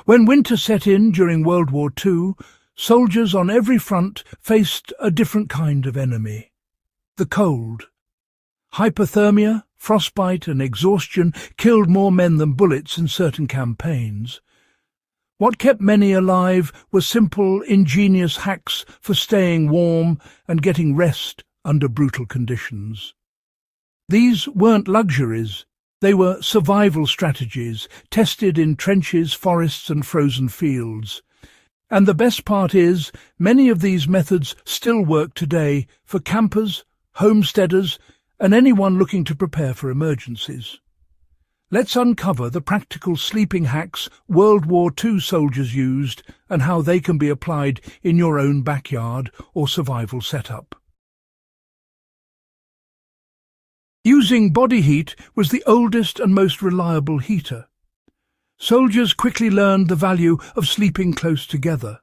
When winter set in during World War II, soldiers on every front faced a different kind of enemy: the cold. Hypothermia, frostbite and exhaustion killed more men than bullets in certain campaigns. What kept many alive were simple, ingenious hacks for staying warm and getting rest under brutal conditions. These weren't luxuries. They were survival strategies, tested in trenches, forests and frozen fields. And the best part is, many of these methods still work today for campers, homesteaders, and anyone looking to prepare for emergencies. Let's uncover the practical sleeping hacks World War II soldiers used and how they can be applied in your own backyard or survival setup. Using body heat was the oldest and most reliable heater. Soldiers quickly learned the value of sleeping close together.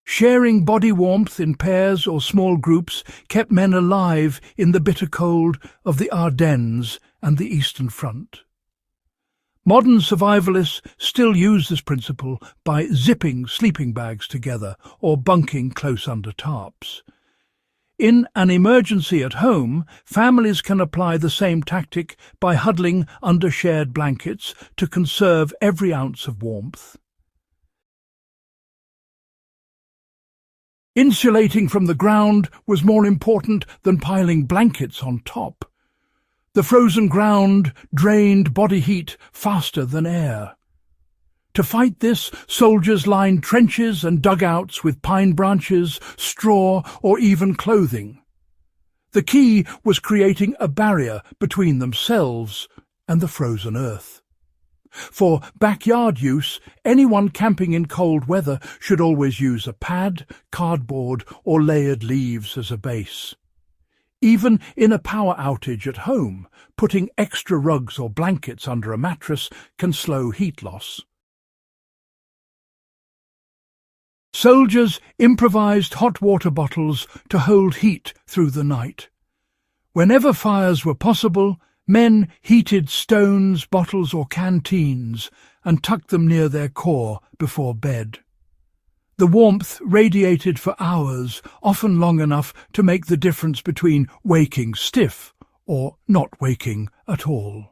Sharing body warmth in pairs or small groups kept men alive in the bitter cold of the Ardennes and the Eastern Front. Modern survivalists still use this principle by zipping sleeping bags together or bunking close under tarps. In an emergency at home, families can apply the same tactic by huddling under shared blankets to conserve every ounce of warmth. Insulating from the ground was more important than piling blankets on top. The frozen ground drained body heat faster than air. To fight this, soldiers lined trenches and dugouts with pine branches, straw, or even clothing. The key was creating a barrier between themselves and the frozen earth. For backyard use, anyone camping in cold weather should always use a pad, cardboard, or layered leaves as a base. Even in a power outage at home, putting extra rugs or blankets under a mattress can slow heat loss. Soldiers improvised hot water bottles to hold heat through the night. Whenever fires were possible, men heated stones, bottles or canteens and tucked them near their core before bed. The warmth radiated for hours, often long enough to make the difference between waking stiff or not waking at all.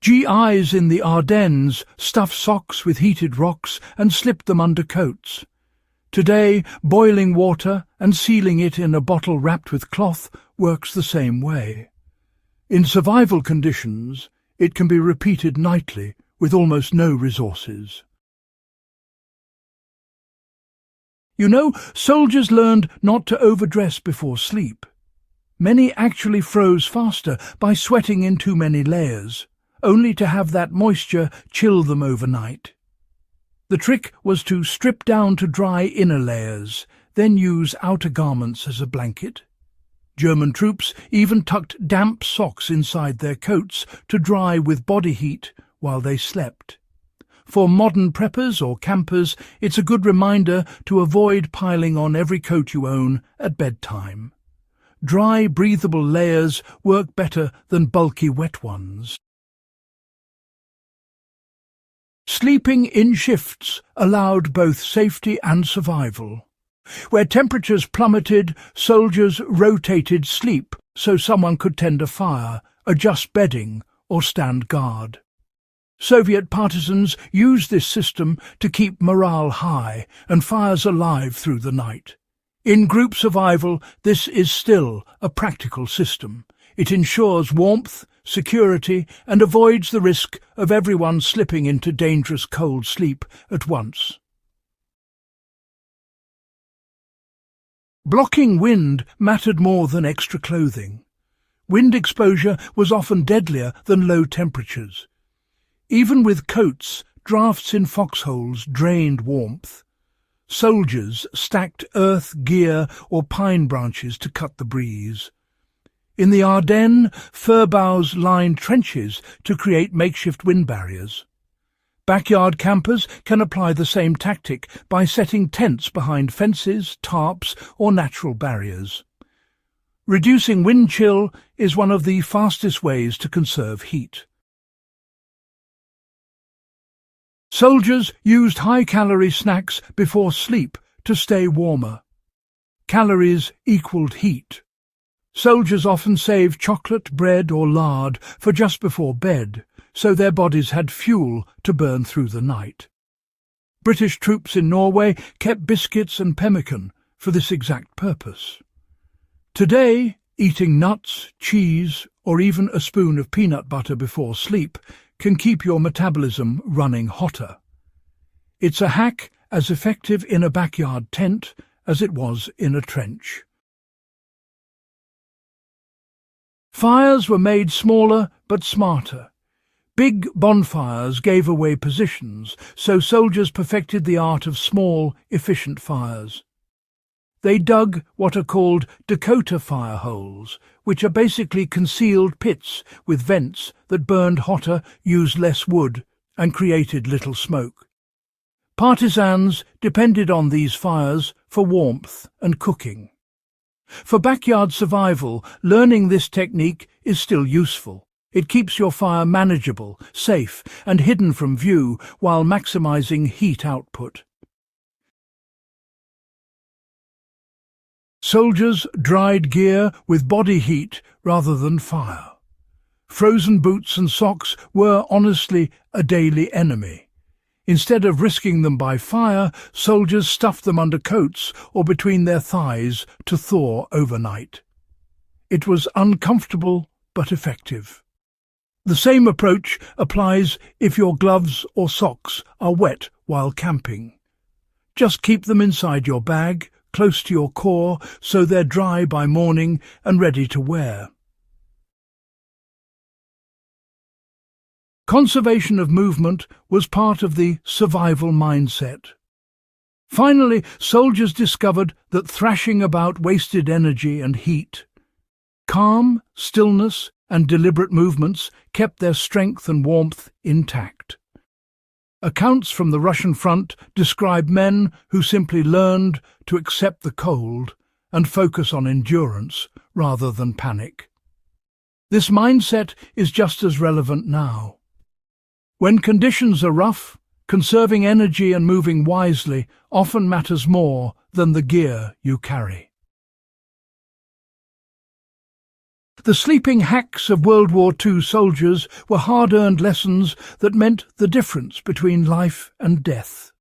GIs in the Ardennes stuffed socks with heated rocks and slipped them under coats. Today, boiling water and sealing it in a bottle wrapped with cloth works the same way. In survival conditions, it can be repeated nightly with almost no resources. You know, soldiers learned not to overdress before sleep. Many actually froze faster by sweating in too many layers, only to have that moisture chill them overnight. The trick was to strip down to dry inner layers, then use outer garments as a blanket. German troops even tucked damp socks inside their coats to dry with body heat while they slept. For modern preppers or campers, it's a good reminder to avoid piling on every coat you own at bedtime. Dry, breathable layers work better than bulky wet ones. Sleeping in shifts allowed both safety and survival. Where temperatures plummeted, soldiers rotated sleep so someone could tend a fire, adjust bedding, or stand guard. Soviet partisans used this system to keep morale high and fires alive through the night. In group survival, this is still a practical system. It ensures warmth, security, and avoids the risk of everyone slipping into dangerous cold sleep at once. Blocking wind mattered more than extra clothing. Wind exposure was often deadlier than low temperatures. Even with coats, drafts in foxholes drained warmth. Soldiers stacked earth, gear, or pine branches to cut the breeze. In the Ardennes, fir boughs lined trenches to create makeshift wind barriers. Backyard campers can apply the same tactic by setting tents behind fences, tarps, or natural barriers. Reducing wind chill is one of the fastest ways to conserve heat. Soldiers used high-calorie snacks before sleep to stay warmer. Calories equaled heat. Soldiers often saved chocolate, bread or lard for just before bed, so their bodies had fuel to burn through the night. British troops in Norway kept biscuits and pemmican for this exact purpose. Today, eating nuts, cheese, or even a spoon of peanut butter before sleep can keep your metabolism running hotter. It's a hack as effective in a backyard tent as it was in a trench. Fires were made smaller but smarter. Big bonfires gave away positions, so soldiers perfected the art of small, efficient fires. They dug what are called Dakota fire holes, which are basically concealed pits with vents that burned hotter, used less wood, and created little smoke. Partisans depended on these fires for warmth and cooking. For backyard survival, learning this technique is still useful. It keeps your fire manageable, safe, and hidden from view while maximizing heat output. Soldiers dried gear with body heat rather than fire. Frozen boots and socks were honestly a daily enemy. Instead of risking them by fire, soldiers stuffed them under coats or between their thighs to thaw overnight. It was uncomfortable but effective. The same approach applies if your gloves or socks are wet while camping. Just keep them inside your bag, close to your core, so they're dry by morning and ready to wear. Conservation of movement was part of the survival mindset. Finally, soldiers discovered that thrashing about wasted energy and heat. Calm, stillness, and deliberate movements kept their strength and warmth intact. Accounts from the Russian front describe men who simply learned to accept the cold and focus on endurance rather than panic. This mindset is just as relevant now. When conditions are rough, conserving energy and moving wisely often matters more than the gear you carry. The sleeping hacks of World War II soldiers were hard-earned lessons that meant the difference between life and death.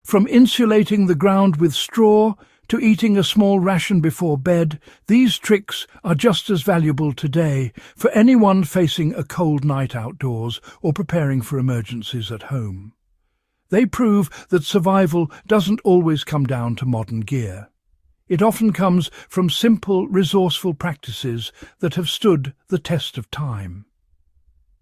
From insulating the ground with straw to eating a small ration before bed, these tricks are just as valuable today for anyone facing a cold night outdoors or preparing for emergencies at home. They prove that survival doesn't always come down to modern gear. It often comes from simple, resourceful practices that have stood the test of time.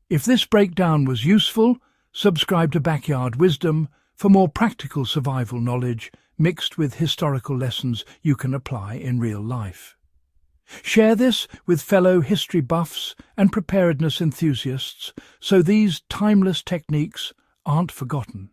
If this breakdown was useful, subscribe to Backyard Wisdom for more practical survival knowledge mixed with historical lessons you can apply in real life. Share this with fellow history buffs and preparedness enthusiasts so these timeless techniques aren't forgotten.